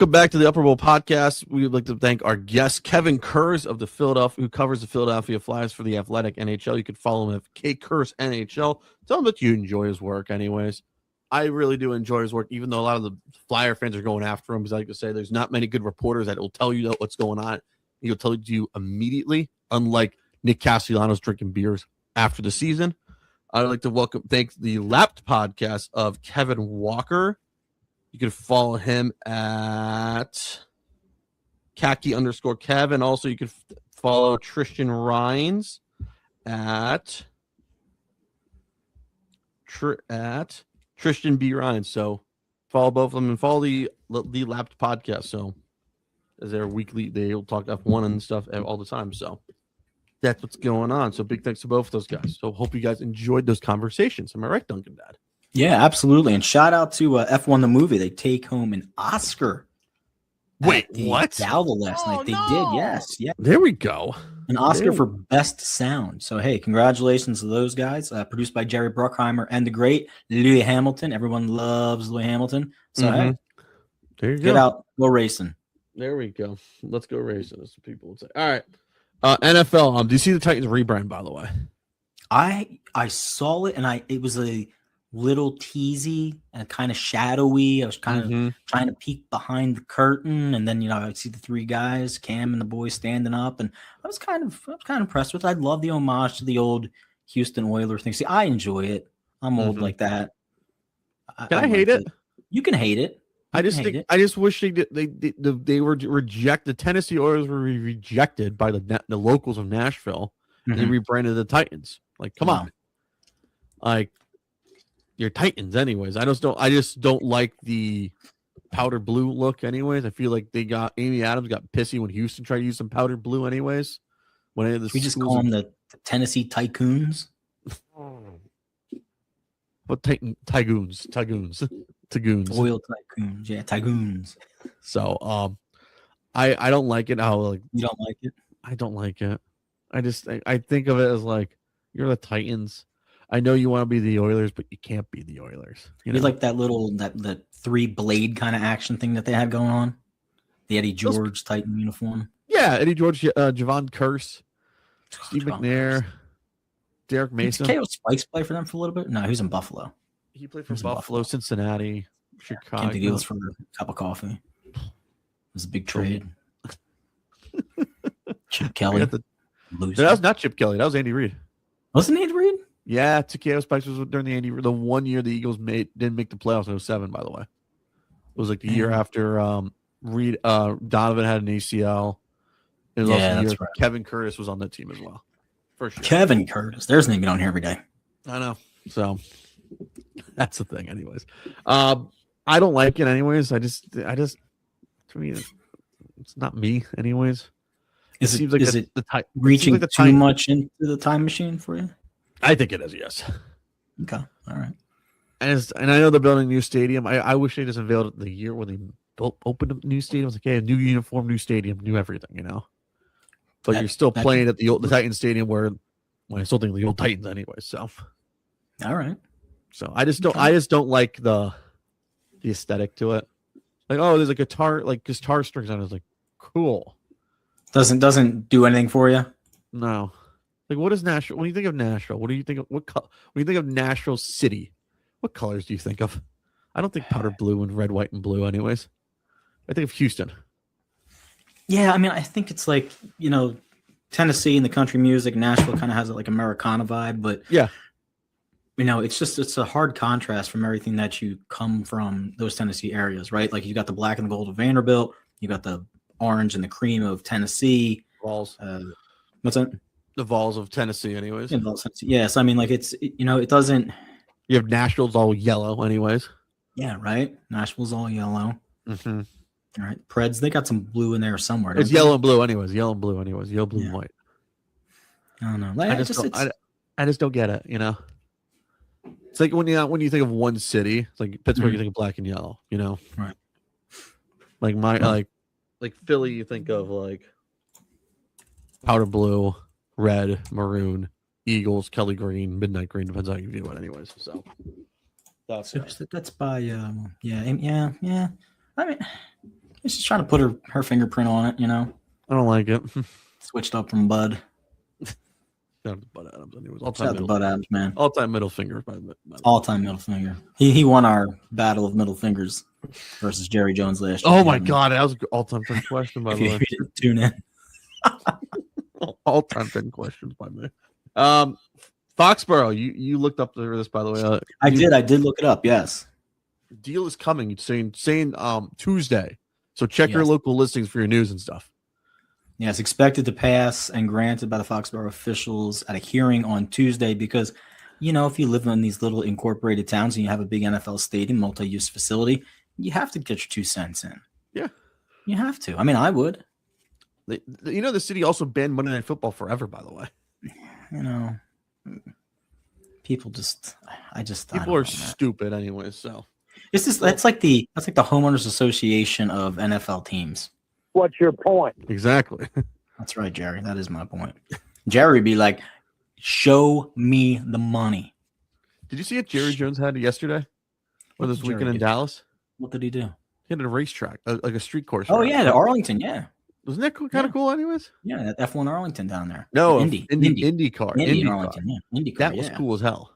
Welcome back to the Upper Bowl podcast. We would like to thank our guest, Kevin Kurz of the Philadelphia, who covers the Philadelphia Flyers for the Athletic NHL. You can follow him at KKurz NHL. Tell him that you enjoy his work anyways. I really do enjoy his work, even though a lot of the Flyer fans are going after him, because I like to say there's not many good reporters that will tell you what's going on. He'll tell you immediately, unlike Nick Castellanos drinking beers after the season. I'd like to thank the Lapped podcast of Kevin Walker. You can follow him at khaki_Kev. And also you can follow Tristan Rhines at Tristan B. Rhines. So follow both of them and follow the Lapped podcast. So as they're weekly, they'll talk F1 and stuff all the time. So that's what's going on. So big thanks to both of those guys. So hope you guys enjoyed those conversations. Am I right, Duncan Dad? Yeah, absolutely. And shout out to F1 the movie. They take home an Oscar. Wait, what? Gala last night. They did, yes. Yeah. There we go. An Oscar for Best Sound. So, hey, congratulations to those guys. Produced by Jerry Bruckheimer and the great Louis Hamilton. Everyone loves Louis Hamilton. So, hey, there you go. Get out, go racing. There we go. Let's go racing, as people would say. All right. NFL. Do you see the Titans rebrand, by the way? I saw it, and it was a little teasy and kind of shadowy. I was kind of trying to peek behind the curtain, and then I see the three guys, Cam and the boys, standing up, and I was kind of impressed with it. I love the homage to the old Houston Oilers thing. See, I enjoy it. I'm old like that. Can I hate it? You can hate it. I just wish they were rejected. The Tennessee Oilers were rejected by the locals of Nashville. And they rebranded the Titans. Like, come on, like you're Titans, anyways. I just don't like the powder blue look, anyways. I feel like Amy Adams got pissy when Houston tried to use some powder blue, anyways. We just call them the Tennessee Tycoons. What Tygoons? Tagoons. Oil tycoons, yeah, Tygoons. So, I don't like it. How you don't like it? I don't like it. I think of it as like you're the Titans. I know you want to be the Oilers, but you can't be the Oilers. You like that that 3-blade kind of action thing that they had going on. The Eddie George Titan uniform. Yeah, Eddie George, Javon Curse, Steve McNair, Derek Mason. Did K.O. Spikes play for them for a little bit? No, he was in Buffalo. He played for Buffalo, Cincinnati, Chicago. Came to Eagles for a cup of coffee. It was a big trade. Chip Kelly. That was not Chip Kelly. That was Andy Reid. Wasn't Andy Reid? Yeah, Takeo Spikes was during the 1 year the Eagles didn't make the playoffs in 2007, by the way. It was like the year after Donovan had an ACL. It was also the year Kevin Curtis was on that team as well. For sure. Kevin Curtis. There's a name you don't hear every day. I know. So that's the thing, anyways. I don't like it anyways. I just to me it's not me anyways. Is it reaching too much into the time machine for you? I think it is, yes. Okay. All right. And I know they're building a new stadium. I wish they just unveiled it the year when they opened a new stadium. It's like, hey, new uniform, new stadium, new everything, But you're still playing at the Titans stadium when I still think of the old Titans anyway. So, all right. So I just don't like the aesthetic to it. Like, oh, there's a guitar strings on it. It's like, cool. Doesn't do anything for you. No. Like, what is Nashville? When you think of Nashville, what do you think of when you think of Nashville City? What colors do you think of? I don't think powder blue and red, white, and blue. Anyways, I think of Houston. Yeah, I mean, I think it's like Tennessee and the country music. Nashville kind of has like Americana vibe, but yeah, it's a hard contrast from everything that you come from those Tennessee areas, right? Like you got the black and the gold of Vanderbilt, you got the orange and the cream of Tennessee. Vols. What's that? The Vols of Tennessee, anyways. Yes, I mean, like it doesn't. You have Nashville's all yellow, anyways. Yeah, right. Nashville's all yellow. Mm-hmm. All right, Preds, they got some blue in there somewhere. It's yellow and blue, anyways. Yellow, blue, and white. I don't know. Like, I just don't get it. It's like when you think of one city, it's like Pittsburgh, you think of black and yellow. Right. Like like Philly, you think of like powder blue, red, maroon, Eagles, Kelly green, midnight green, depends how you view it, anyways. So that's by yeah. I mean, She's just trying to put her fingerprint on it, you know. I don't like it. Switched up from Bud. Shout out to Bud Adams. Anyways, Shout out to Bud Adams, man. All-time middle finger. All-time middle finger. He won our battle of middle fingers versus Jerry Jones last year. Oh my God, that was an all-time fun question by the way. If you didn't tune in. All-time fun questions by me. Foxborough, you looked up this by the way. I did look it up. Yes. Deal is coming. It's saying Tuesday. So check your local listings for your news and stuff. Yes, expected to pass and granted by the Foxborough officials at a hearing on Tuesday because, you know, if you live in these little incorporated towns and you have a big NFL stadium, multi-use facility, you have to get your 2 cents in. Yeah. You have to. I mean, I would. You know, the city also banned Monday Night Football forever, by the way. You know, people are stupid anyway, so. That's like the homeowners association of NFL teams. What's your point? Exactly. That's right, Jerry. That is my point. Jerry would be like, show me the money. Did you see what Jerry Jones had yesterday? Or this weekend in Dallas? What did he do? He had a racetrack, like a street course. Oh, yeah, the Arlington, yeah. Wasn't that kind of cool anyways? Yeah, that F1 Arlington down there. No, Indy car. Indy Arlington, yeah. IndyCar, that was cool as hell.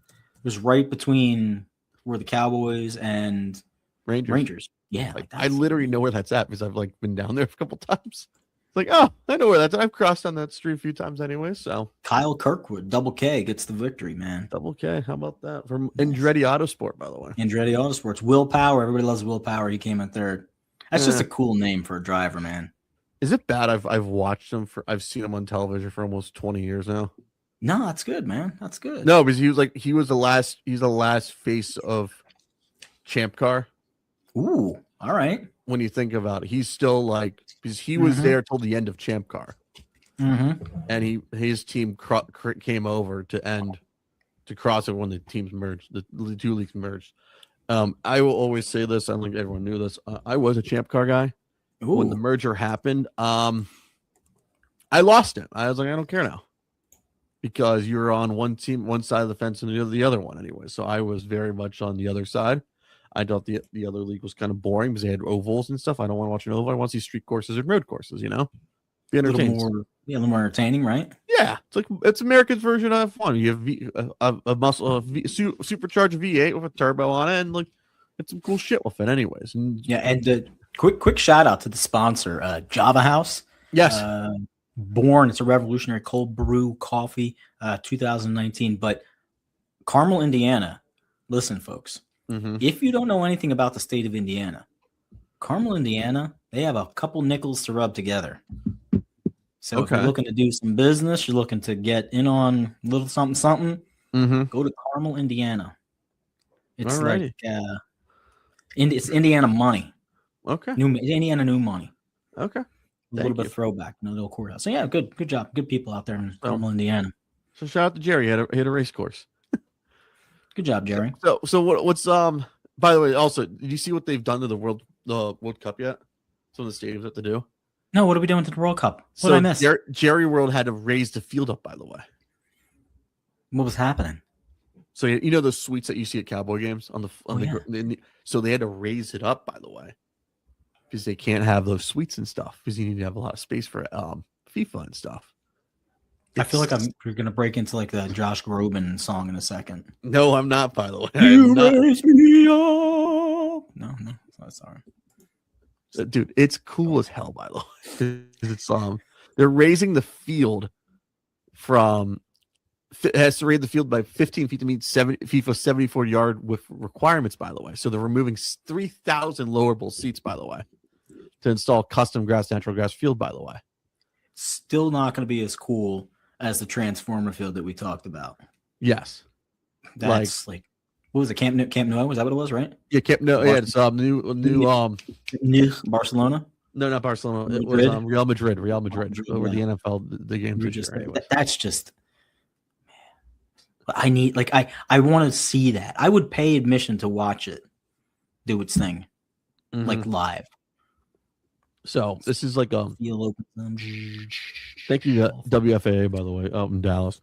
It was right between where the Cowboys and Rangers. Yeah, I literally know where that's at because I've been down there a couple times. It's like, oh, I know where that's at. I've crossed on that street a few times anyway. So Kyle Kirkwood, Double K, gets the victory, man. Double K, how about that? From Andretti Autosport, by the way. Andretti Autosports. Will Power, everybody loves Will Power. He came in third. That's just a cool name for a driver, man. Is it bad? I've watched him I've seen him on television for almost 20 years now. No, that's good, man. That's good. No, because he's the last face of Champ Car. Ooh, all right. When you think about it, he's still because he was there till the end of Champ Car, and his team came over to cross it when the teams merged, the 2 leagues merged. I will always say this. I don't think everyone knew this. I was a Champ Car guy. Ooh. When the merger happened. I lost it. I was like, I don't care now, because you're on one team, one side of the fence, and the other one anyway. So I was very much on the other side. I thought the other league was kind of boring because they had ovals and stuff. I don't want to watch an oval. I want to see street courses and road courses, you know? Be entertaining. A little more entertaining, right? Yeah. It's America's version of F1. You have supercharged V8 with a turbo on it, and it's some cool shit with it anyways. And quick shout out to the sponsor, Java House. Yes. Born, it's a revolutionary cold brew coffee, 2019. But Carmel, Indiana, listen, folks. If you don't know anything about the state of Indiana, Carmel, Indiana, they have a couple nickels to rub together. So if you're looking to do some business, you're looking to get in on a little something, go to Carmel, Indiana. It's it's Indiana money. Okay. Indiana new money. Okay. A little bit of throwback, a little courthouse. So yeah, good job. Good people out there in Carmel, Indiana. So shout out to Jerry. He had a race course. Good job, Jerry. So what's by the way, also, did you see what they've done to the World Cup yet? Some of the stadiums have to do. No, what are we doing to the World Cup? What did I miss? Jerry World had to raise the field up, by the way. What was happening? So you know those suites that you see at Cowboy games so they had to raise it up, by the way, because they can't have those suites and stuff because you need to have a lot of space for FIFA and stuff. I feel like you're going to break into the Josh Groban song in a second. No, I'm not, by the way. You raise me up. No, sorry. Dude, it's cool as hell, by the way. It's they're raising the field from it has to raise the field by 15 feet to meet FIFA 74-yard with requirements, by the way. So they're removing 3,000 lowerable seats, by the way, to install custom natural grass field, by the way. Still not going to be as cool as the Transformer field that we talked about. Yes. That's what was it? Camp Nou? Was that what it was, right? Yeah, Camp Nou. Yeah, it's new Barcelona. No, not Barcelona. It was Real Madrid. Real Madrid over the NFL the games. That's just, man. I need I want to see that. I would pay admission to watch it do its thing, live. So this is thank you to WFAA, by the way, out in Dallas,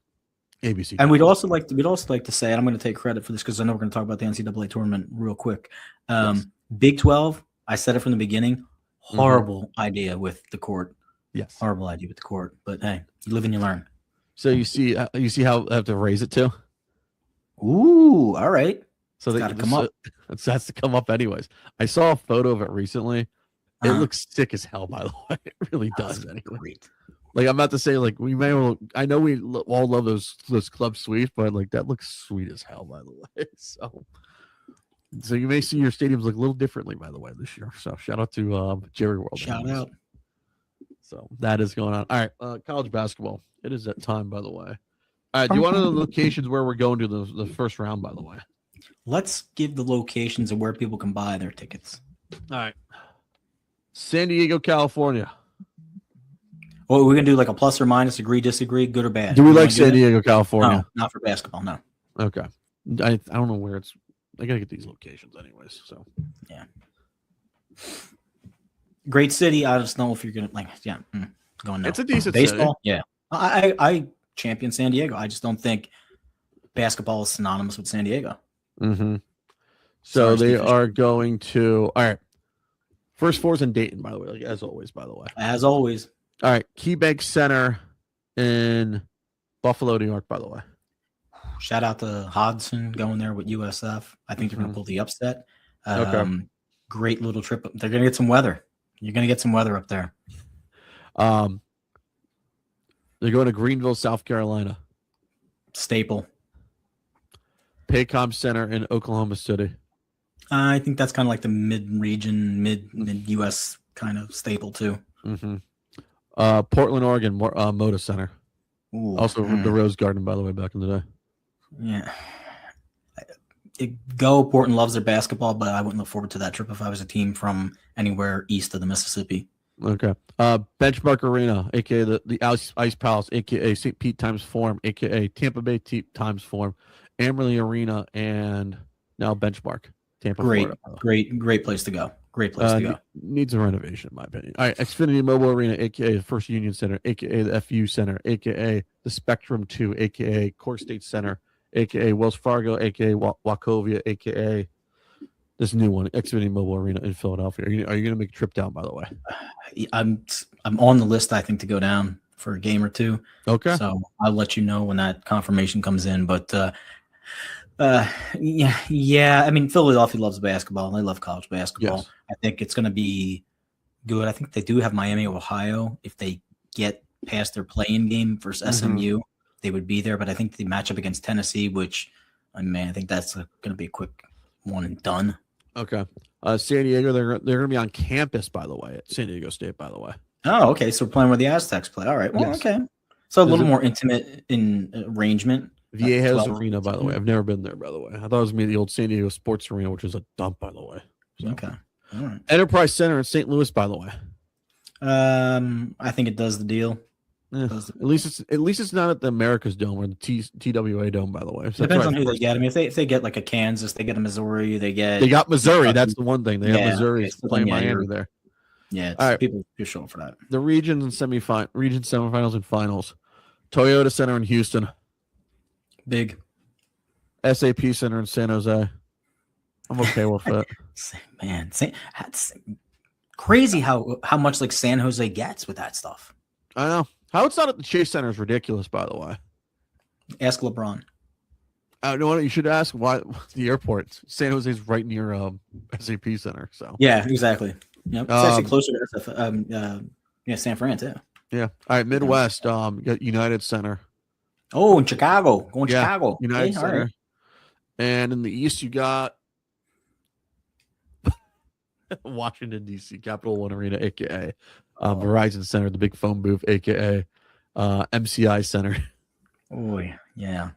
ABC. And we'd also like to say, and I'm going to take credit for this because I know we're going to talk about the NCAA tournament real quick. Yes. Big 12, I said it from the beginning, Horrible idea with the court. Yes. Horrible idea with the court. But hey, you live and you learn. So you see how I have to raise it too. Ooh, all right. So that come up. It has to come up anyways. I saw a photo of it recently. It looks sick as hell, by the way. It really does. Anyway. Great. Like I'm about to say, like we may. I know we all love those club suites, but like that looks sweet as hell, by the way. So you may see your stadiums look a little differently, by the way, this year. So shout out to Jerry World. Shout out. So that is going on. All right, college basketball. It is that time, by the way. All right, do you want to know the locations where we're going to the first round, by the way? Let's give the locations of where people can buy their tickets. All right. San Diego, California. Well, we're going to do like a plus or minus, agree, disagree, good or bad. Do we like San Diego, California? No, not for basketball, no. Okay. I don't know where it's. I got to get these locations anyways, so. Yeah. Great city. I just don't know if you're going to, going no. It's a decent baseball, city. Yeah. I champion San Diego. I just don't think basketball is synonymous with San Diego. Mm-hmm. So they are going to, all right. First four's in Dayton, by the way, like as always, by the way. As always. All right. KeyBank Center in Buffalo, New York, by the way. Shout out to Hodgson going there with USF. I think they're going to pull the upset. Okay. Great little trip. They're going to get some weather. You're going to get some weather up there. They're going to Greenville, South Carolina. Staple. Paycom Center in Oklahoma City. I think that's kind of like the mid-region, mid-U.S. kind of staple, too. Mm-hmm. Portland, Oregon, Moda Center. Ooh, also the Rose Garden, by the way, back in the day. Yeah. Portland loves their basketball, but I wouldn't look forward to that trip if I was a team from anywhere east of the Mississippi. Okay. Benchmark Arena, a.k.a. the Ice Palace, a.k.a. St. Pete Times Forum, a.k.a. Tampa Bay Times Forum, Amarillo Arena, and now Benchmark, Tampa, Florida. Great place to go. Great place to go. Needs a renovation, in my opinion. All right, Xfinity Mobile Arena, a.k.a. the First Union Center, a.k.a. the FU Center, a.k.a. the Spectrum 2, a.k.a. Core State Center, a.k.a. Wells Fargo, a.k.a. Wachovia, a.k.a. this new one, Xfinity Mobile Arena in Philadelphia. Are you going to make a trip down, by the way? I'm on the list, I think, to go down for a game or two. Okay. So I'll let you know when that confirmation comes in. But yeah. I mean, Philadelphia loves basketball. They love college basketball. Yes. I think it's going to be good. I think they do have Miami, Ohio. If they get past their play-in game versus SMU, they would be there. But I think the matchup against Tennessee, which, I think that's going to be a quick one and done. Okay. San Diego, they're going to be on campus, by the way, at San Diego State, by the way. Oh, okay. So we're playing where the Aztecs play. All right. Well, yes. Okay. So a little more intimate in arrangement. Viejas Arena, by the way. I've never been there, by the way. I thought it was the old San Diego Sports Arena, which is a dump, by the way. So. Okay. All right. Enterprise Center in St. Louis, by the way. I think it does the deal. Yeah. At least it's not at the America's Dome or the TWA Dome, by the way. So depends on who they get. I mean, if they get like a Kansas, they get a Missouri, they got Missouri. That's the one thing. They have Missouri playing Miami there. Yeah, all right. People are showing for that. The region semifinals and finals. Toyota Center in Houston. Big. SAP Center in San Jose. I'm okay with it. Man, that's crazy how much like San Jose gets with that stuff. I know. How it's not at the Chase Center is ridiculous, by the way. Ask LeBron. You know what? You should ask why the airport. San Jose is right near SAP Center. So yeah, exactly. Yep. It's actually closer to San Fran too. Yeah. All right, Midwest. You got United Center. Oh, in Chicago. Going to Chicago. United Center. Right. And in the East, you got Washington, D.C., Capital One Arena, a.k.a. Verizon Center, the big phone booth, a.k.a. MCI Center. Oh, yeah.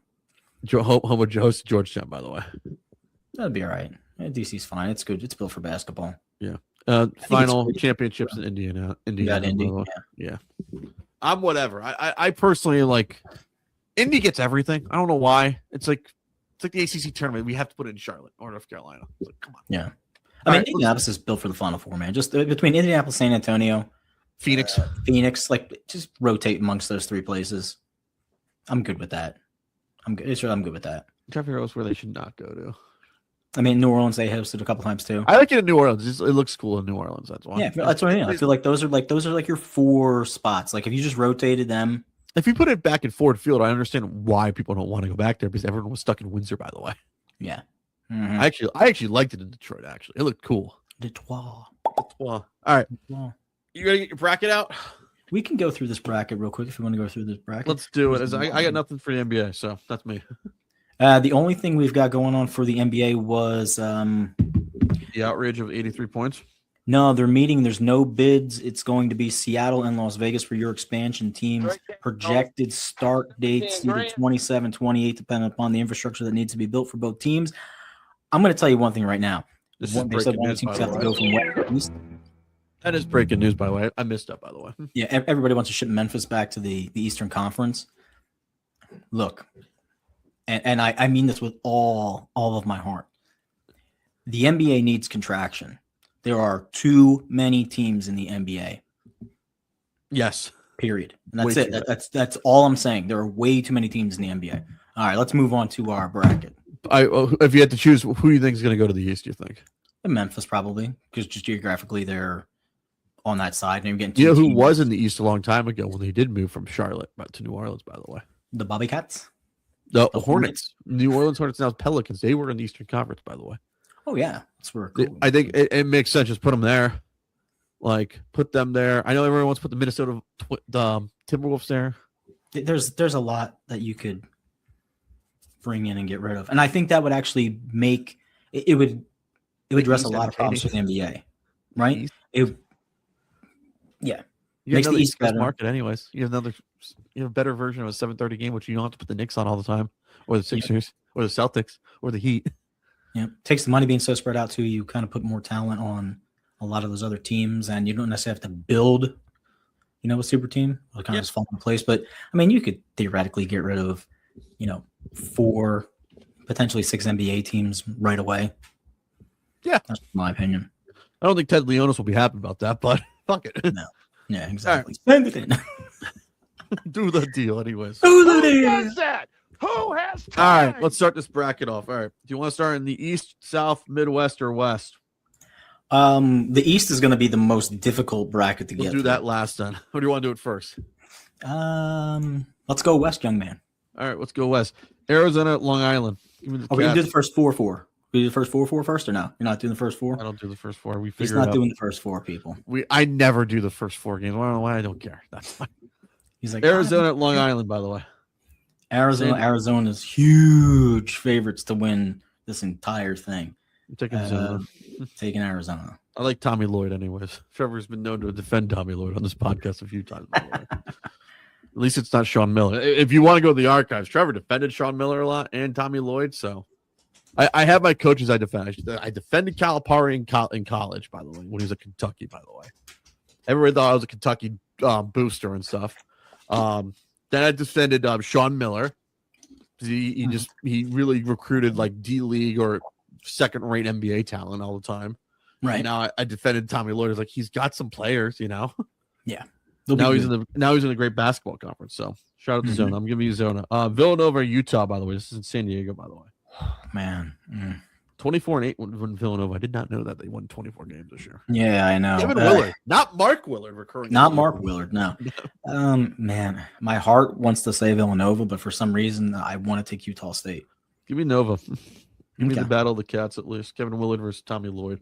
Home of Georgetown, by the way. That'd be all right. D.C.'s fine. It's good. It's built for basketball. Yeah. Final championships in Indiana. Yeah. I'm whatever. I personally like Indy gets everything. I don't know why. It's like the ACC tournament. We have to put it in Charlotte or North Carolina. Like, come on. Yeah. Indianapolis is built for the Final Four, man. Just between Indianapolis, San Antonio, Phoenix, like just rotate amongst those three places. I'm good with that. I'm good with that. Trevor knows where they should not go to. I mean, New Orleans, they hosted a couple times too. I like it in New Orleans. It looks cool in New Orleans. That's why. Yeah, that's what I mean. I feel like those are like your 4 spots. Like if you just rotated them. If you put it back in Ford Field, I understand why people don't want to go back there because everyone was stuck in Windsor, by the way. Yeah. Mm-hmm. I actually liked it in Detroit, actually. It looked cool. Detroit. All right. Detroit. You ready to get your bracket out? We can go through this bracket real quick if you want to go through this bracket. Let's do it. I got nothing for the NBA, so that's me. The only thing we've got going on for the NBA was the outrage of 83 points. No, they're meeting. There's no bids. It's going to be Seattle and Las Vegas for your expansion teams. Projected start dates either 27, 28, depending upon the infrastructure that needs to be built for both teams. I'm going to tell you one thing right now. They said one team's got to go from West. That is breaking news, by the way. I missed that, by the way. Yeah, everybody wants to ship Memphis back to the Eastern Conference. Look, and I mean this with all of my heart. The NBA needs contraction. There are too many teams in the NBA. Yes. Period. And that's it. That's all I'm saying. There are way too many teams in the NBA. All right, let's move on to our bracket. If you had to choose, who do you think is going to go to the East, do you think? Memphis, probably, because just geographically they're on that side. And you know who was in the East a long time ago when they did move from Charlotte to New Orleans, by the way? The Bobcats? The Hornets. New Orleans Hornets, now Pelicans. They were in the Eastern Conference, by the way. Oh, yeah. That's where I think it makes sense. Just put them there. Like, put them there. I know everyone wants to put the Minnesota Timberwolves there. There's a lot that you could bring in and get rid of. And I think that would actually make it would address a lot of problems with the NBA. Right? You makes the East better. Market anyways. You have a better version of a 7:30 game, which you don't have to put the Knicks on all the time, or the Sixers, or the Celtics, or the Heat. Yeah, takes the money being so spread out too. You kind of put more talent on a lot of those other teams, and you don't necessarily have to build, a super team. It'll kind of just fall in place. But I mean, you could theoretically get rid of, 4, potentially 6 NBA teams right away. Yeah, that's my opinion. I don't think Ted Leonis will be happy about that, but fuck it. No. Yeah, exactly. Spend it in. Do the deal, anyways. Do the deal. Who does that? Who has time? All right, let's start this bracket off. All right. Do you want to start in the East, South, Midwest, or West? The East is going to be the most difficult bracket to get. We'll do that last then. Or do you want to do it first? Let's go West, young man. All right, let's go West. Arizona, Long Island. Are we going to do the first 4-4? We do the first 4-4 first or no? You're not doing the first 4? I don't do the first 4. He's not doing the first 4, people. I never do the first 4 games. I don't know why. I don't care. That's fine. He's like Arizona, Long Island, by the way. Arizona's huge favorites to win this entire thing. I'm taking taking Arizona. I like Tommy Lloyd anyways. Trevor's been known to defend Tommy Lloyd on this podcast a few times, by the way. At least it's not Sean Miller. If you want to go to the archives, Trevor defended Sean Miller a lot and Tommy Lloyd, so I have my coaches I defend. I defended Calipari in college, by the way, when he was at Kentucky, by the way. Everybody thought I was a Kentucky booster and stuff. Then I defended Sean Miller. He really recruited like D-League or second-rate NBA talent all the time. Right. And now I defended Tommy Lloyd. Like he's got some players, Yeah. Now he's in the great basketball conference. So shout out to Zona. I'm giving you Zona. Villanova, Utah, by the way. This is in San Diego, by the way. Man. 24-8 when Villanova. I did not know that they won 24 games this year. Yeah, I know. Kevin Willard, not Mark Willard, recurring. Not Mark Willard, no. Man, my heart wants to say Villanova, but for some reason I want to take Utah State. Give me Nova. Give me the battle of the cats at least. Kevin Willard versus Tommy Lloyd.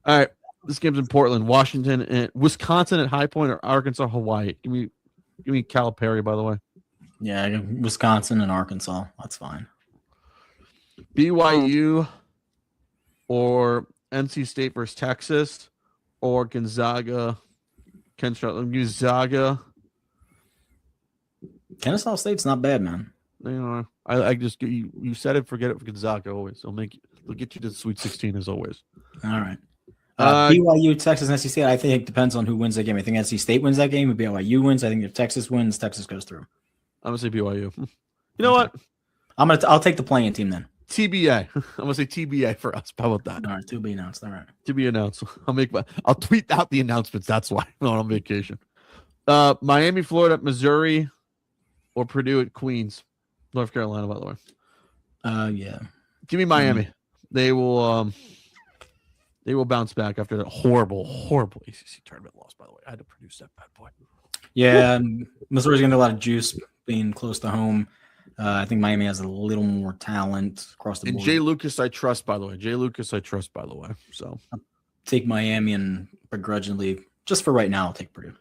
All right, this game's in Portland, Washington, and Wisconsin at High Point, or Arkansas, Hawaii. Give me Calipari, by the way. Yeah, Wisconsin and Arkansas. That's fine. BYU or NC State versus Texas, or Gonzaga. Gonzaga. Kennesaw State's not bad, man. I just you said it. Forget it for Gonzaga always. They'll get you to the Sweet 16 as always. All right. BYU, Texas, and NC State. I think it depends on who wins that game. I think NC State wins that game. If BYU wins, I think if Texas wins, Texas goes through. I'm gonna say BYU. You know what? I'll take the playing team then. TBA. I'm gonna say TBA for us. How about that? All right, to be announced. All right. To be announced. I'll tweet out the announcements. That's why I'm on vacation. Miami, Florida, Missouri, or Purdue at Queens, North Carolina. By the way. Yeah. Give me Miami. They will bounce back after that horrible ACC tournament loss. By the way, I had to produce that bad boy. Yeah, Missouri's going to get a lot of juice being close to home. I think Miami has a little more talent across the board. And Jay Lucas, I trust, by the way. So take Miami and begrudgingly, just for right now, I'll take Purdue.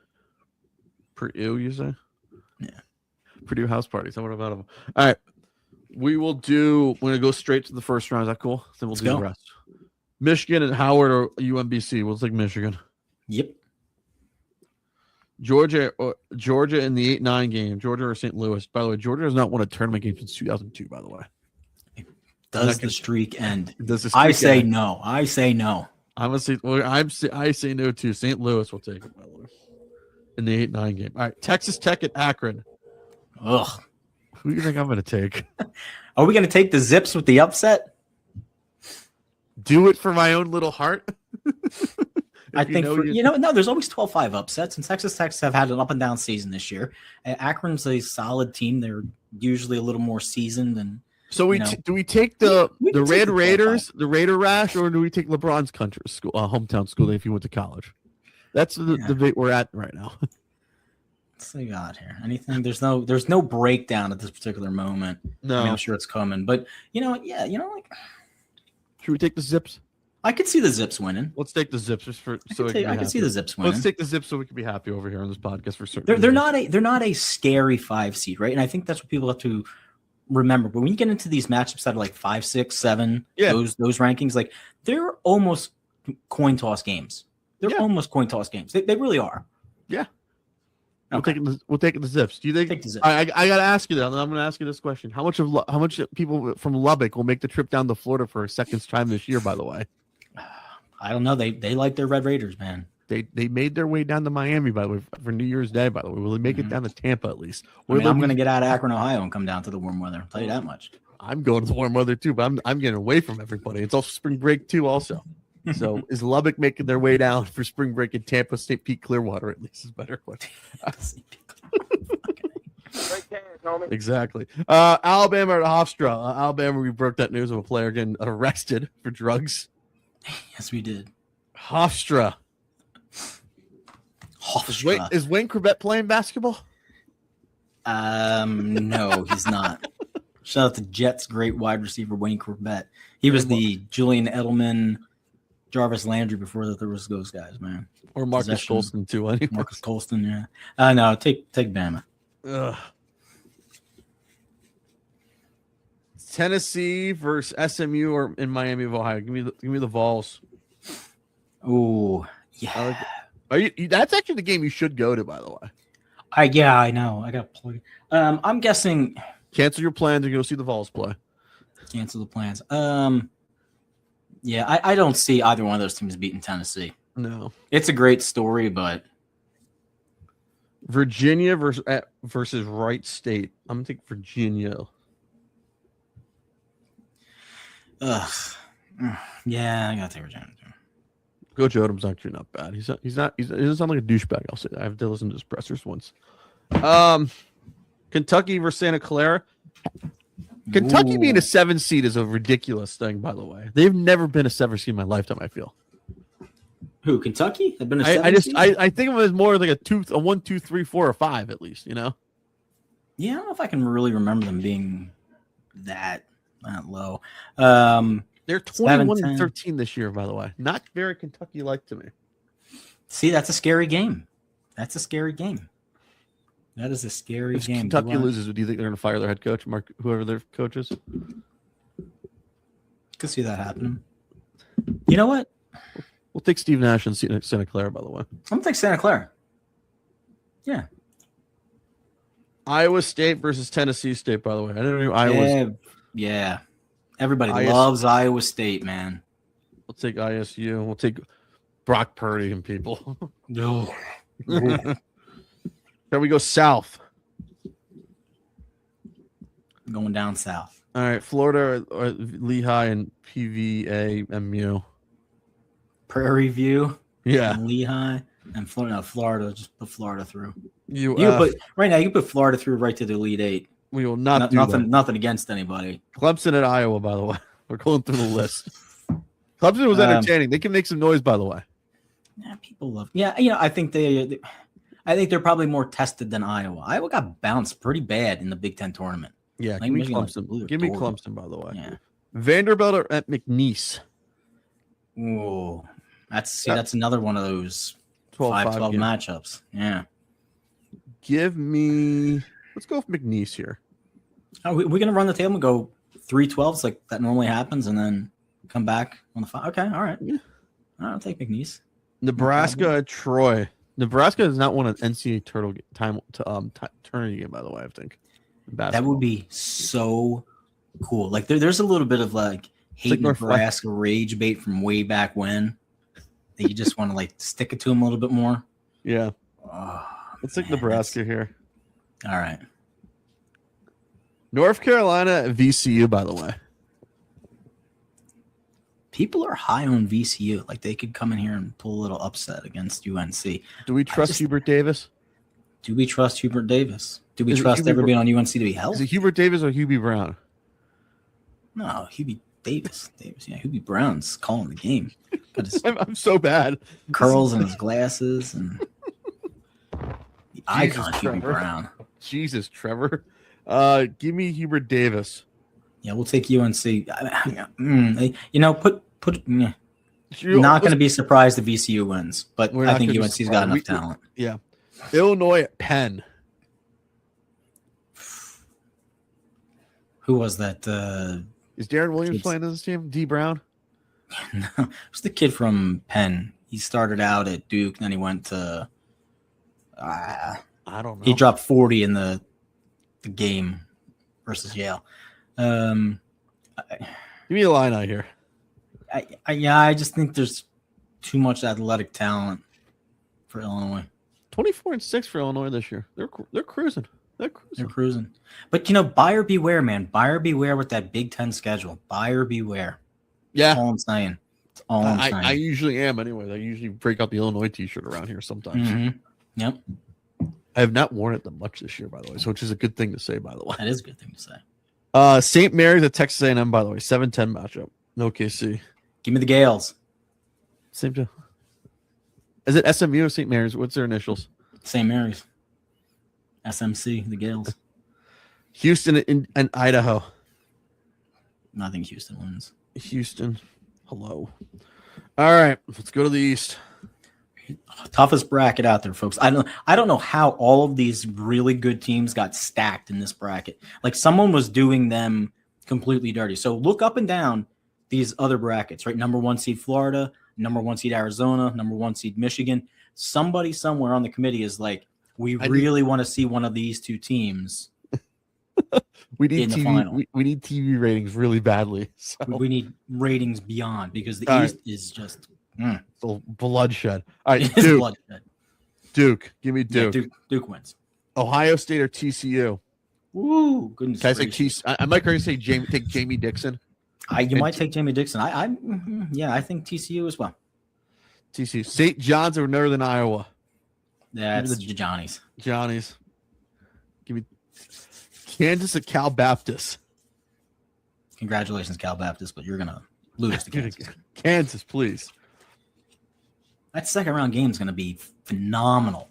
Purdue, you say? Yeah. Purdue house parties. What about them? All right. We're going to go straight to the first round. Is that cool? Then we'll do the rest. Michigan and Howard or UMBC. We'll take Michigan. Yep. Georgia in the 8-9 game. Georgia or St. Louis. By the way, Georgia has not won a tournament game since 2002, by the way. Does the streak end? I say no. I say no. I say no too. St. Louis will take it, by the way. In the 8-9 game. All right. Texas Tech at Akron. Ugh. Who do you think I'm going to take? Are we going to take the Zips with the upset? Do it for my own little heart. I think there's always 12-5 upsets, and Texas Tech have had an up and down season this year. Akron's a solid team. They're usually a little more seasoned. And so do we take the Red Raiders, the Raider Rash, or do we take LeBron's country school, hometown school if he went to college? That's the debate we're at right now. What's they got here? Anything? There's no breakdown at this particular moment. No, I'm sure it's coming, but should we take the Zips? I could see the Zips winning. Let's take the Zips I can see the Zips winning. Let's take the Zips so we can be happy over here on this podcast for certain. They're not a scary 5 seed, right? And I think that's what people have to remember. But when you get into these matchups that are like 5, 6, 7, those rankings, like they're almost coin toss games. They're almost coin toss games. They really are. Yeah. Okay. We'll take the Zips. Do you think? Take the Zips. I got to ask you that. I'm going to ask you this question: How much people from Lubbock will make the trip down to Florida for a second time this year? By the way, I don't know. They like their Red Raiders, man. They made their way down to Miami, by the way, for New Year's Day. By the way, will they make it down to Tampa at least? I'm going to get out of Akron, Ohio, and come down to the warm weather. I'll tell you that much. I'm going to the warm weather too, but I'm getting away from everybody. It's also spring break too, also. So is Lubbock making their way down for spring break in Tampa, St. Pete, Clearwater? At least is better question. Exactly. Alabama at Hofstra. Alabama, we broke that news of a player getting arrested for drugs. Yes, we did. Hofstra. Is Wayne Corbett playing basketball? No, he's not. Shout out to Jets' great wide receiver Wayne Corbett. He was the Julian Edelman, Jarvis Landry before there was those guys, man. Or Marcus Colston too. Anyway. Marcus Colston, yeah. No, take Bama. Ugh. Tennessee versus SMU or in Miami of Ohio. Give me the Vols. Oh, yeah. That's actually the game you should go to, by the way. I know. I got plug. I'm guessing. Cancel your plans and go see the Vols play. Cancel the plans. Yeah, I don't see either one of those teams beating Tennessee. No, it's a great story, but Virginia versus Wright State. I'm gonna take Virginia. Yeah, I gotta take Virginia too. Coach Odom's actually not bad. He doesn't sound like a douchebag. I'll say that. I have to listen to his pressers once. Kentucky versus Santa Clara. Kentucky being a 7 seed is a ridiculous thing, by the way. They've never been a 7 seed in my lifetime, I feel. Who, Kentucky? Have been a 7 seed? I think of it as more like a 1, 2, 3, 4, or 5 at least, you know? Yeah, I don't know if I can really remember them being that low. They're 21-13 this year, by the way. Not very Kentucky-like to me. See, that's a scary game. That is a scary game. If Kentucky loses, do you think they're going to fire their head coach, whoever their coach is? Could see that happening. You know what? We'll take Steve Nash and Santa Clara, by the way. I'm going to take Santa Clara. Yeah. Iowa State versus Tennessee State, by the way. I didn't know Iowa. Yeah. Everybody loves Iowa State, man. We'll take ISU. We'll take Brock Purdy and people. No. There we go south. Going down south. All right, Florida, or Lehigh, and PVA-MU. Prairie View. Yeah. And Lehigh and Florida. No, Florida. Just put Florida through. Right now, you can put Florida through right to the Elite Eight. We will not do nothing against anybody. Clemson at Iowa, by the way. We're going through the list. Clemson was entertaining. They can make some noise, by the way. Yeah, people love. Yeah, I think they're probably more tested than Iowa. Iowa got bounced pretty bad in the Big Ten tournament. Yeah, Like give me Michigan, Clemson. Give me Clemson, by the way. Yeah. Vanderbilt or at McNeese. Oh, that's another one of those 12 5-12 matchups. Yeah. Give me. Let's go with McNeese here. Are we going to run the table and go 3-12s like that normally happens, and then come back on the 5? Okay, all right. Yeah. I'll take McNeese. Nebraska at Troy. Nebraska has not won an NCAA tournament game, by the way. I think that would be so cool. Like there's a little bit of like hate Nebraska rage bait from way back when that you just want to like stick it to them a little bit more. Yeah. Oh, Let's take Nebraska here. All right. North Carolina at VCU, by the way. People are high on VCU. Like they could come in here and pull a little upset against UNC. Do we trust Hubert Davis? Do we trust Hubert Davis? Do we trust everybody on UNC to be healthy? Is it Hubert Davis or Hubie Brown? No, Hubie Davis. Yeah, Hubie Brown's calling the game. Got his I'm so bad. Curls and his glasses and the icon Hubie Brown. Jesus, Trevor. Give me Hubert Davis. Yeah, we'll take UNC. You're not going to be surprised if VCU wins, but I think UNC's got enough talent. Yeah. Illinois at Penn. Who was that? Is Darren Williams playing on this team? D. Brown? No, it was the kid from Penn. He started out at Duke, then he went to. I don't know. He dropped 40 in the game versus Yale. Give me a line out here. I just think there's too much athletic talent for Illinois. 24-6 for Illinois this year. They're cruising. They're cruising. But buyer beware, man. Buyer beware with that Big Ten schedule. Buyer beware. Yeah. That's all I'm saying. That's all I'm saying. I usually am anyway. I usually break out the Illinois t-shirt around here sometimes. Mm-hmm. Yep. I have not worn it that much this year, by the way, so which is a good thing to say, by the way. That is a good thing to say. St. Mary's at Texas A&M, by the way. 7-10 matchup. No KC. Give me the Gales. Same deal. Is it SMU or St. Mary's? What's their initials? St. Mary's. SMC, the Gales. Houston and Idaho. I think Houston wins. Houston. Hello. All right. Let's go to the East. Toughest bracket out there, folks. I don't know how all of these really good teams got stacked in this bracket. Like someone was doing them completely dirty. So look up and down these other brackets, right? Number 1 seed Florida, number 1 seed Arizona, number 1 seed Michigan. Somebody somewhere on the committee is like, we really want to see one of these two teams. We need TV. We need TV ratings really badly. So. We need ratings beyond because the East is just bloodshed. All right, Duke. Duke, give me Duke. Yeah, Duke wins. Ohio State or TCU? Woo, goodness. Can I say I might say take Jamie Dixon. You might take Jamie Dixon. I think TCU as well. TCU. St. John's or Northern Iowa? That's the Johnnies. Johnnies. Give me Kansas or Cal Baptist. Congratulations, Cal Baptist, but you're gonna lose to Kansas. Kansas, please. That second round game is gonna be phenomenal.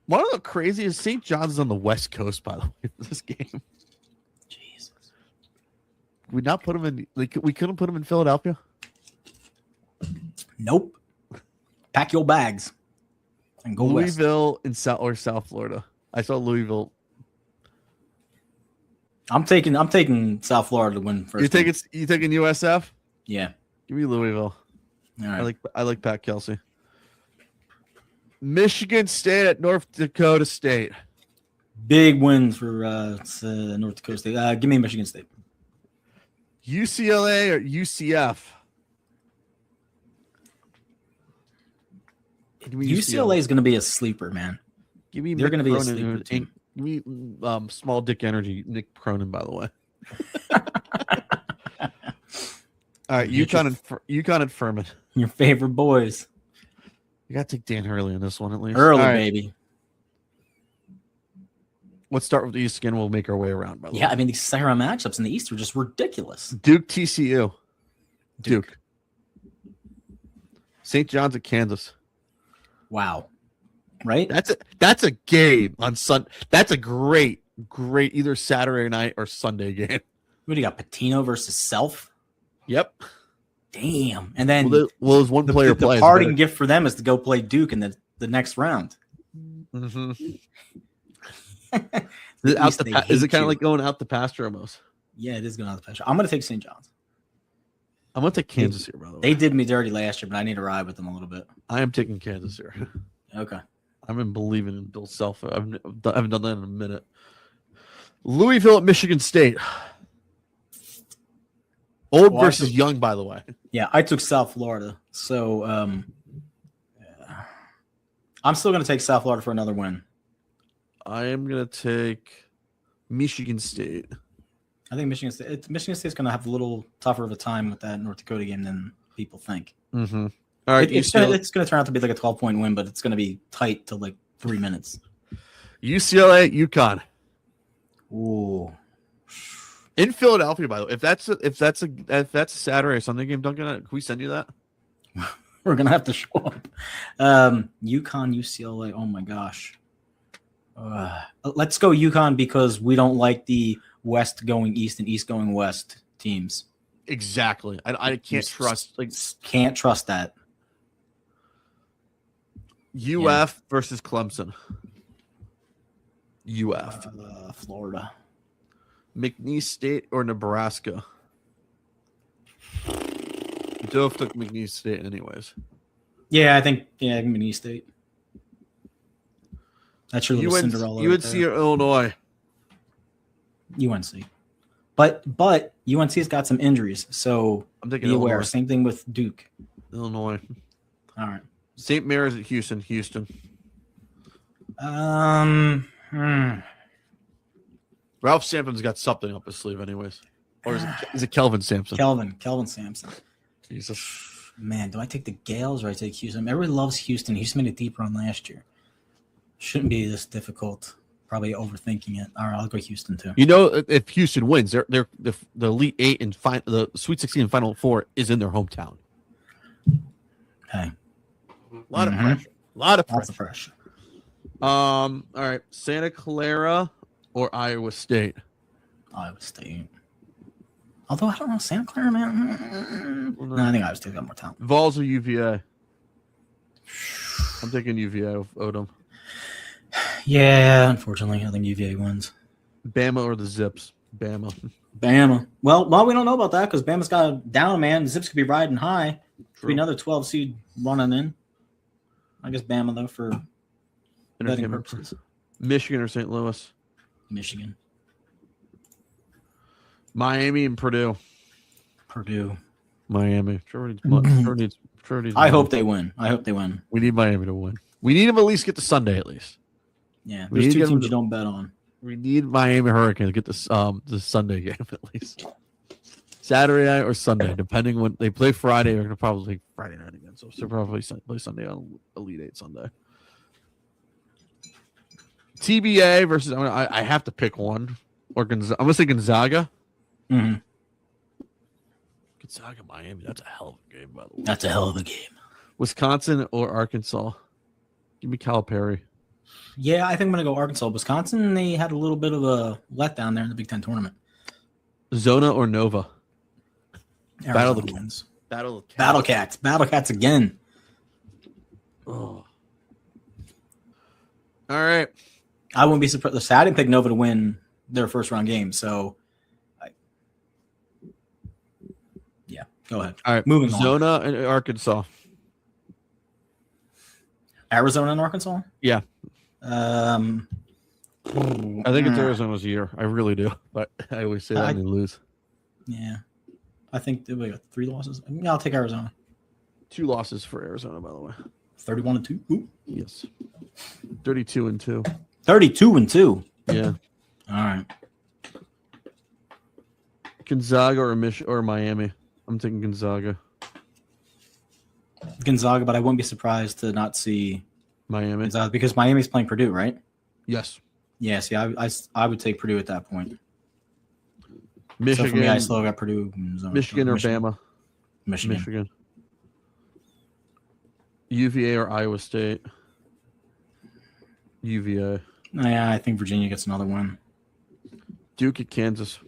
One of the craziest St. John's is on the West Coast, by the way, this game. Jesus. We not put them in we couldn't put them in Philadelphia? Nope. Pack your bags and go Louisville in South Florida. I saw Louisville. I'm taking South Florida to win first. You taking USF? Yeah. Give me Louisville. All right. I like Pat Kelsey. Michigan State at North Dakota State. Big wins for North Dakota State. Give me Michigan State. UCLA or UCF? UCLA is going to be a sleeper, man. Give me They're going to be a sleeper team. Give me small dick energy, Nick Cronin, by the way. All right, UConn and Furman. Your favorite boys. You got to take Dan Hurley in this one at least. Early, right. Baby. Let's start with the East again. We'll make our way around. By the way. I mean, these second round matchups in the East are just ridiculous. Duke TCU. Duke. St. John's at Kansas. Wow. Right? That's a game on Sun. That's a great either Saturday night or Sunday game. What do you got? Patino versus Self? Yep. Damn. And then there's one player the parting gift for them is to go play Duke in the next round. Mm-hmm. Is it kind of like going out the pasture almost? Yeah, it is going out the pasture. I'm going to take St. John's. I'm going to take Kansas here, by the way. They did me dirty last year, but I need to ride with them a little bit. I am taking Kansas here. Okay. I've been believing in Bill Self. I haven't done that in a minute. Louisville at Michigan State. Old versus young, by the way. Yeah, I took South Florida. So I'm still going to take South Florida for another win. I am going to take Michigan State. I think Michigan State's going to have a little tougher of a time with that North Dakota game than people think. Mm-hmm. All right, it's going to turn out to be like a 12-point win, but it's going to be tight to like 3 minutes. UCLA, UConn. Ooh. In Philadelphia, by the way. If that's a Saturday or Sunday game, Duncan, can we send you that? We're gonna have to show up. UConn, UCLA. Oh my gosh. Let's go UConn because we don't like the West going East and East going West teams. Exactly. I can't trust can't trust that. UF versus Clemson. UF. Florida. McNeese State or Nebraska? Dove took McNeese State anyways. Yeah, I think McNeese State. That's your little Cinderella. UNC or Illinois? UNC. But UNC's got some injuries, so I'm thinking be aware. Illinois. Same thing with Duke. Illinois. All right. St. Mary's at Houston. Ralph Sampson's got something up his sleeve anyways. Or is it Kelvin Sampson? Kelvin Sampson. Jesus. Man, do I take the Gales or I take Houston? Everybody loves Houston. Houston made a deep run last year. Shouldn't be this difficult. Probably overthinking it. All right, I'll go Houston too. You know, if Houston wins, they're the Elite Eight and the Sweet 16 and Final Four is in their hometown. Okay. A lot of pressure. Lots of pressure. All right, Santa Clara or Iowa State? Iowa State. Although I don't know, Santa Clara, man. No, I think Iowa State got more talent. Vols or UVA? I'm taking UVA of Odom. Yeah, unfortunately, I think UVA wins. Bama or the Zips? Bama. Well, we don't know about that because Bama's got a down, man. Zips could be riding high. Could be another 12 seed running in. I guess Bama, though, for betting purposes. Michigan or St. Louis? Michigan. Miami and Purdue. Miami. Trevor needs I hope they win. We need Miami to win. We need them at least get to Sunday at least. Yeah, there's two teams you don't bet on. We need Miami Hurricane to get this the Sunday game at least. Saturday night or Sunday, depending when they play Friday. They're gonna probably play Friday night again, so they'll probably play Sunday on Elite Eight Sunday. TBA versus I have to pick one or Gonzaga. I'm gonna say Gonzaga. Mm-hmm. Gonzaga Miami. That's a hell of a game, by the way. That's a hell of a game. Wisconsin or Arkansas? Give me Calipari. Yeah, I think I'm going to go Arkansas. Wisconsin, they had a little bit of a letdown there in the Big Ten tournament. Zona or Nova? Battle of the Cats. Battle Cats again. Oh. All right. I wouldn't be surprised. I didn't pick Nova to win their first round game, so yeah, go ahead. All right, moving on. Zona and Arkansas. Arizona and Arkansas? Yeah. I think it's Arizona's year. I really do, but I always say that and they lose. Yeah. I think we got 3 losses. Yeah, I'll take Arizona. 2 losses for Arizona, by the way. 31-2. Ooh. Yes. 32-2. 32-2. Yeah. All right. Gonzaga or Miami. I'm taking Gonzaga. Gonzaga, but I wouldn't be surprised to not see Miami Gonzaga because Miami's playing Purdue, right? Yes. Yeah. See, I would take Purdue at that point. Michigan. So for me, I still got Purdue. Michigan or Bama? Michigan. UVA or Iowa State? UVA. Yeah, I think Virginia gets another one. Duke at Kansas.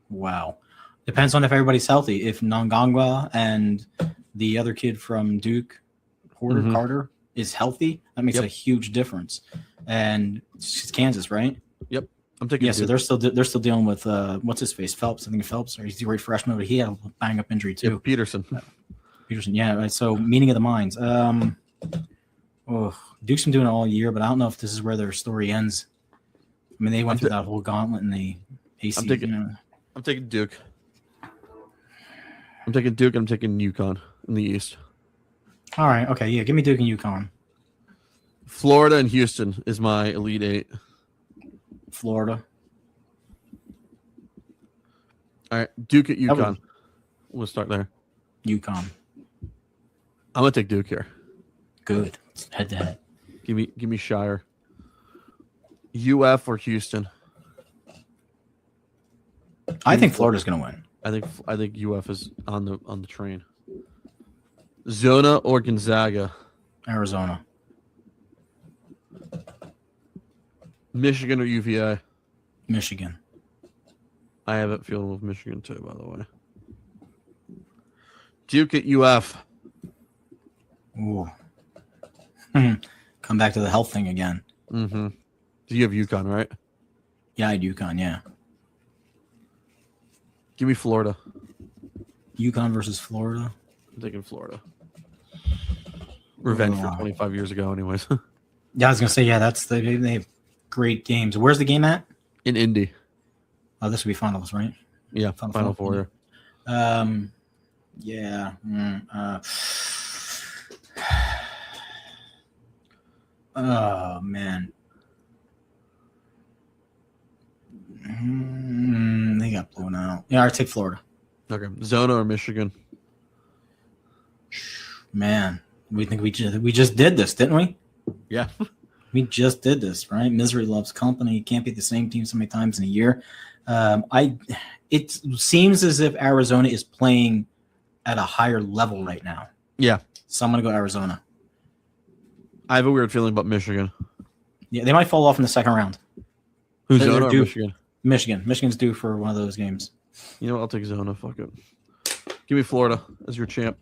Wow. Depends on if everybody's healthy. If Nangangwa and the other kid from Duke, Carter, is healthy, that makes a huge difference. And it's Kansas, right? Yep. I'm taking. Yeah, so they're still dealing with what's his face, Phelps. I think Phelps, or he's a great freshman, but he had a bang up injury too. Yeah, Peterson. Yeah. Right. So meeting of the minds. Duke's been doing it all year, but I don't know if this is where their story ends. I mean, they went through that whole gauntlet in the AC. I'm taking Duke. I'm taking UConn in the East. All right. Okay. Yeah. Give me Duke and UConn. Florida and Houston is my Elite Eight. Florida. All right. Duke at UConn. We'll start there. UConn. I'm gonna take Duke here. Good. Head to head. Give me Shire. UF or Houston? I think Florida's gonna win. I think UF is on the train. Zona or Gonzaga? Arizona. Michigan or UVA? Michigan. I have it feeling with Michigan too, by the way. Duke at UF. Ooh. Come back to the health thing again. Mm-hmm. Do you have UConn, right? Yeah, I do UConn, yeah. Give me Florida. UConn versus Florida. I'm taking Florida. Revenge for 25 years ago, anyways. Yeah, I was gonna say, yeah, they have great games. Where's the game at? In Indy. Oh, this would be finals, right? Yeah, Final Four. Yeah. Oh man. They got blown out. Yeah, I'll take Florida. Okay. Zona or Michigan? Man, we think we just did this, didn't we? Yeah. We just did this, right? Misery loves company. You can't beat the same team so many times in a year. It seems as if Arizona is playing at a higher level right now. Yeah. So I'm going to go Arizona. I have a weird feeling about Michigan. Yeah, they might fall off in the second round. Who's Zona or Michigan? Michigan. Michigan's due for one of those games. You know what? I'll take Zona. Fuck it. Give me Florida as your champ.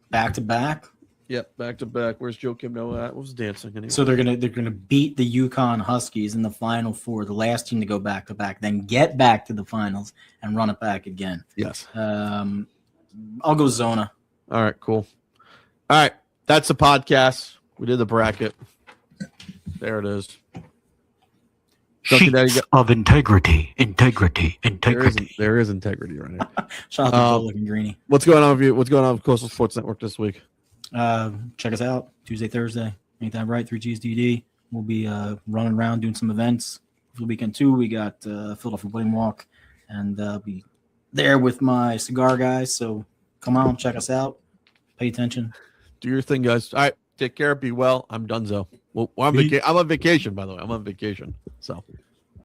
Back to back. Yep, back to back. Where's Joe Kimno at? What was dancing anyway? So they're gonna beat the UConn Huskies in the Final Four, the last team to go back to back, then get back to the finals and run it back again. Yes. I'll go Zona. All right, cool. All right, that's the podcast. We did the bracket. There it is. Sheets of integrity. There is integrity right here. Shout out to looking greeny. What's going on with you? What's going on with Coastal Sports Network this week? Check us out Tuesday, Thursday. Ain't that right? 3Gs DD. We'll be running around doing some events for the weekend too. We got Philadelphia Wedding Walk, and I'll be there with my cigar guys. So come on, check us out. Pay attention. Do your thing, guys. All right, take care. Be well. I'm Dunzo. Well, I'm on vacation, by the way. I'm on vacation. So